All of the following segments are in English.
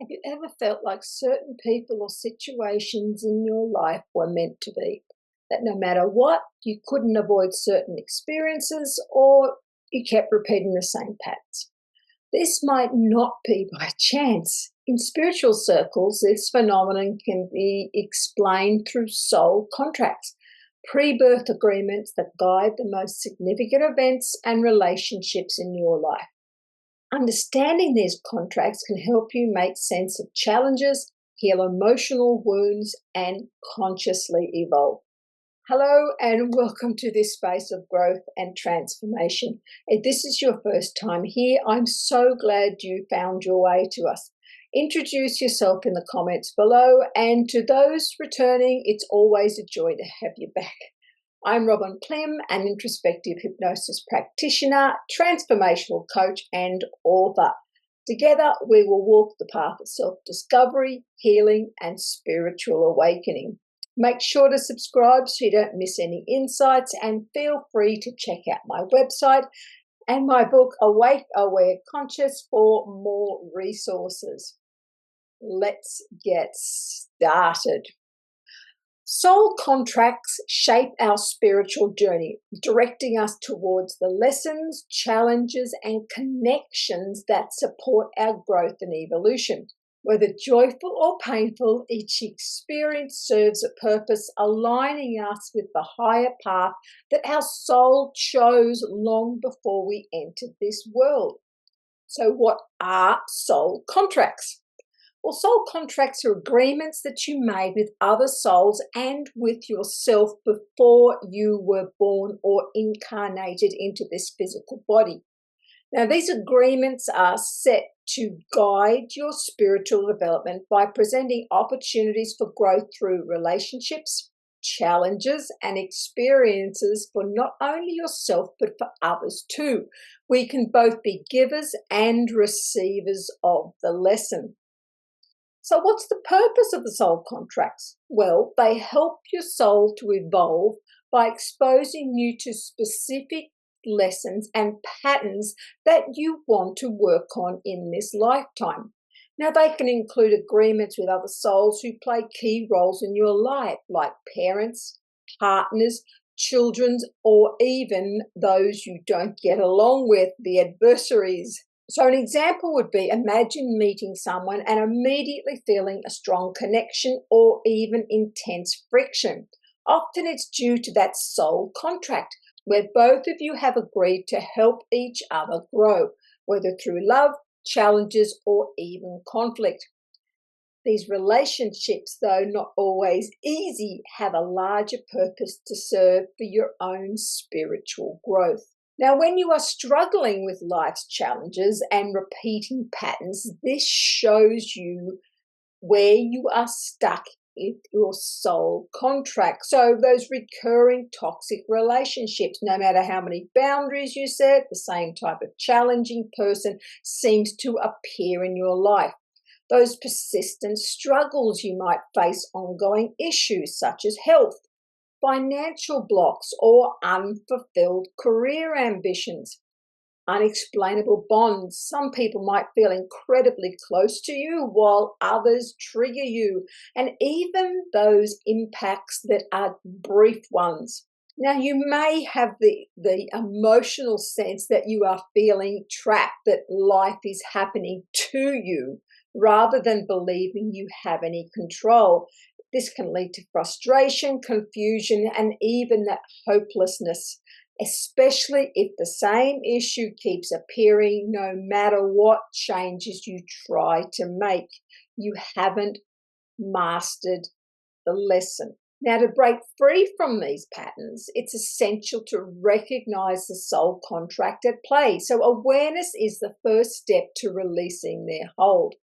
Have you ever felt like certain people or situations in your life were meant to be? That no matter what, you couldn't avoid certain experiences or you kept repeating the same patterns? This might not be by chance. In spiritual circles, this phenomenon can be explained through soul contracts, pre-birth agreements that guide the most significant events and relationships in your life. Understanding these contracts can help you make sense of challenges, heal emotional wounds, and consciously evolve. Hello, and welcome to this space of growth and transformation. If this is your first time here, I'm so glad you found your way to us. Introduce yourself in the comments below, and to those returning, it's always a joy to have you back. I'm Robin Clem, an introspective hypnosis practitioner, transformational coach, and author. Together, we will walk the path of self-discovery, healing, and spiritual awakening. Make sure to subscribe so you don't miss any insights, and feel free to check out my website and my book, Awake, Aware, Conscious, for more resources. Let's get started. Soul contracts shape our spiritual journey, directing us towards the lessons, challenges, and connections that support our growth and evolution. Whether joyful or painful, each experience serves a purpose, aligning us with the higher path that our soul chose long before we entered this world. So, what are soul contracts? Well, soul contracts are agreements that you made with other souls and with yourself before you were born or incarnated into this physical body. Now, these agreements are set to guide your spiritual development by presenting opportunities for growth through relationships, challenges, and experiences for not only yourself but for others too. We can both be givers and receivers of the lesson. So what's the purpose of the soul contracts? Well, they help your soul to evolve by exposing you to specific lessons and patterns that you want to work on in this lifetime. Now, they can include agreements with other souls who play key roles in your life, like parents, partners, children, or even those you don't get along with, the adversaries. So an example would be, imagine meeting someone and immediately feeling a strong connection or even intense friction. Often it's due to that soul contract where both of you have agreed to help each other grow, whether through love, challenges, or even conflict. These relationships, though not always easy, have a larger purpose to serve for your own spiritual growth. Now, when you are struggling with life's challenges and repeating patterns, this shows you where you are stuck in your soul contract. So those recurring toxic relationships, no matter how many boundaries you set, the same type of challenging person seems to appear in your life. Those persistent struggles you might face, ongoing issues such as health, financial blocks, or unfulfilled career ambitions, unexplainable bonds. Some people might feel incredibly close to you while others trigger you, and even those impacts that are brief ones. Now, you may have the emotional sense that you are feeling trapped, that life is happening to you, rather than believing you have any control. This can lead to frustration, confusion, and even that hopelessness, especially if the same issue keeps appearing no matter what changes you try to make. You haven't mastered the lesson. Now, to break free from these patterns, it's essential to recognize the soul contract at play. So awareness is the first step to releasing their hold.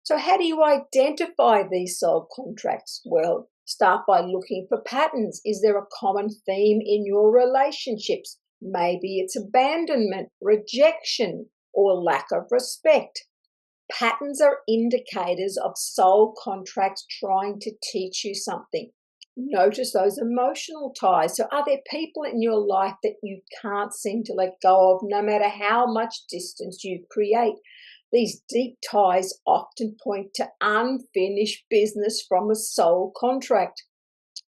So how do you identify these soul contracts? Well, start by looking for patterns. Is there a common theme in your relationships? Maybe it's abandonment, rejection, or lack of respect. Patterns are indicators of soul contracts trying to teach you something. Notice those emotional ties. So are there people in your life that you can't seem to let go of, no matter how much distance you create? These deep ties often point to unfinished business from a soul contract.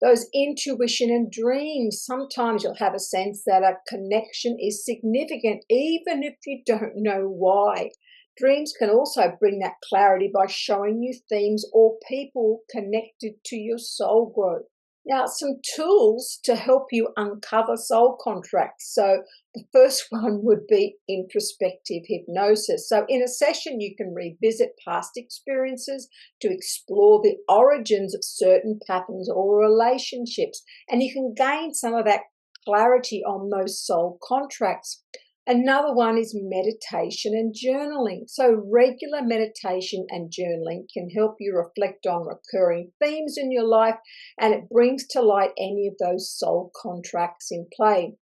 Those intuition and dreams, sometimes you'll have a sense that a connection is significant, even if you don't know why. Dreams can also bring that clarity by showing you themes or people connected to your soul growth. Now, some tools to help you uncover soul contracts. So, the first one would be introspective hypnosis. So, in a session, you can revisit past experiences to explore the origins of certain patterns or relationships, and you can gain some of that clarity on those soul contracts. Another one is meditation and journaling. So, regular meditation and journaling can help you reflect on recurring themes in your life, and it brings to light any of those soul contracts in play.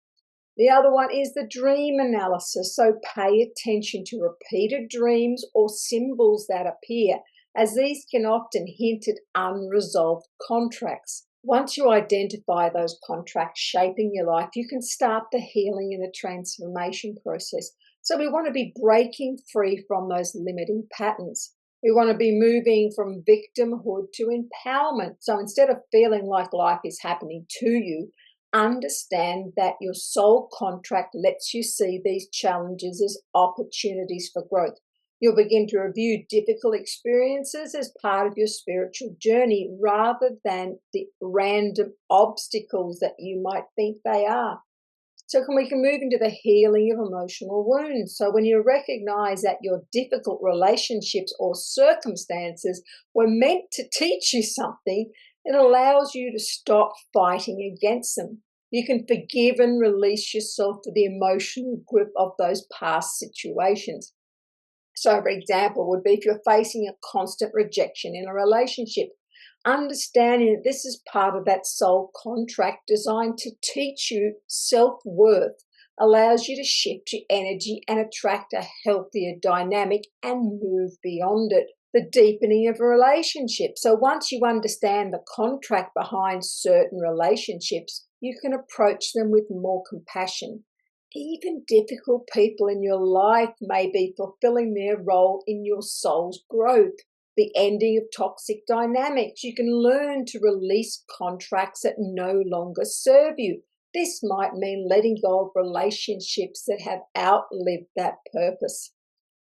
The other one is the dream analysis. So, pay attention to repeated dreams or symbols that appear, as these can often hint at unresolved contracts. Once you identify those contracts shaping your life, you can start the healing and the transformation process. So we want to be breaking free from those limiting patterns. We want to be moving from victimhood to empowerment. So instead of feeling like life is happening to you, understand that your soul contract lets you see these challenges as opportunities for growth. You'll begin to review difficult experiences as part of your spiritual journey rather than the random obstacles that you might think they are. So we can move into the healing of emotional wounds. So when you recognize that your difficult relationships or circumstances were meant to teach you something, it allows you to stop fighting against them. You can forgive and release yourself for the emotional grip of those past situations. So, for example, would be if you're facing a constant rejection in a relationship, understanding that this is part of that soul contract designed to teach you self-worth allows you to shift your energy and attract a healthier dynamic and move beyond it. The deepening of a relationship. So once you understand the contract behind certain relationships, you can approach them with more compassion. Even difficult people in your life may be fulfilling their role in your soul's growth. The ending of toxic dynamics. You can learn to release contracts that no longer serve you. This might mean letting go of relationships that have outlived that purpose.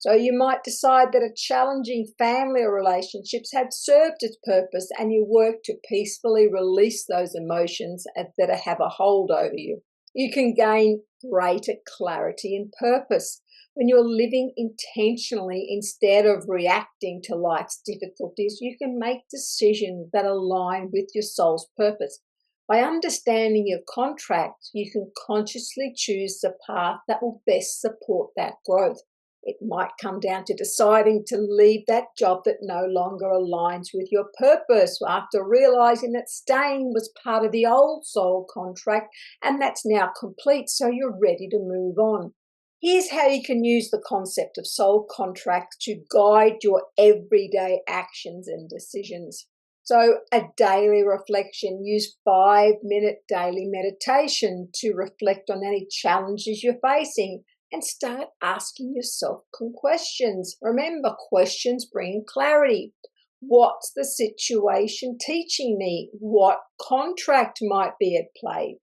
So you might decide that a challenging family or relationships have served its purpose, and you work to peacefully release those emotions that have a hold over you. You can gain greater clarity and purpose when you're living intentionally instead of reacting to life's difficulties. You can make decisions that align with your soul's purpose. By understanding your contract, you can consciously choose the path that will best support that growth. It might come down to deciding to leave that job that no longer aligns with your purpose after realizing that staying was part of the old soul contract and that's now complete, so you're ready to move on. Here's how you can use the concept of soul contracts to guide your everyday actions and decisions. So a daily reflection, use 5-minute daily meditation to reflect on any challenges you're facing and start asking yourself questions. Remember, questions bring clarity. What's the situation teaching me? What contract might be at play?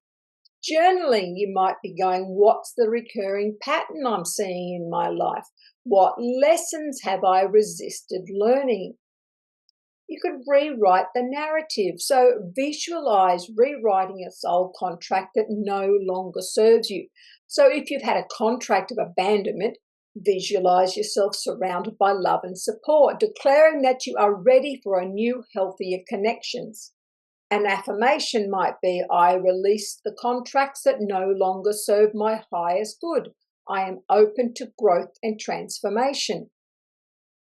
Journaling, you might be going, what's the recurring pattern I'm seeing in my life? What lessons have I resisted learning? You could rewrite the narrative. So visualize rewriting a soul contract that no longer serves you. So if you've had a contract of abandonment, visualize yourself surrounded by love and support, declaring that you are ready for a new, healthier connections. An affirmation might be, I release the contracts that no longer serve my highest good. I am open to growth and transformation.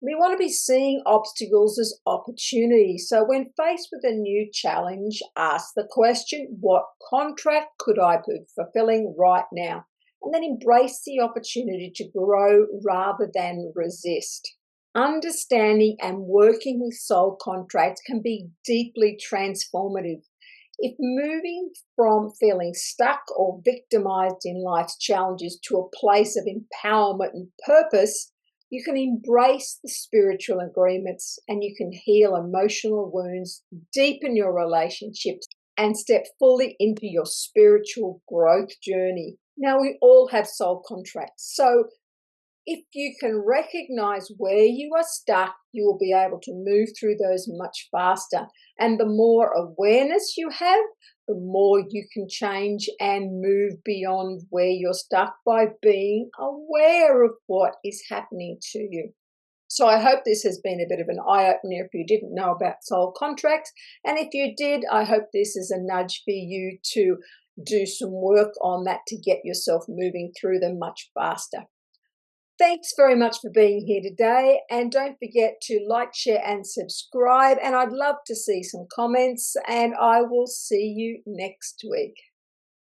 We want to be seeing obstacles as opportunities. So when faced with a new challenge, ask the question, what contract could I be fulfilling right now? And then embrace the opportunity to grow rather than resist. Understanding and working with soul contracts can be deeply transformative. If moving from feeling stuck or victimized in life's challenges to a place of empowerment and purpose, You can embrace the spiritual agreements, and you can heal emotional wounds, deepen your relationships, and step fully into your spiritual growth journey. Now, we all have soul contracts, so if you can recognize where you are stuck, you will be able to move through those much faster. And the more awareness you have, the more you can change and move beyond where you're stuck by being aware of what is happening to you. So I hope this has been a bit of an eye-opener if you didn't know about soul contracts. And if you did, I hope this is a nudge for you to do some work on that to get yourself moving through them much faster. Thanks very much for being here today, and don't forget to like, share and subscribe, and I'd love to see some comments, and I will see you next week.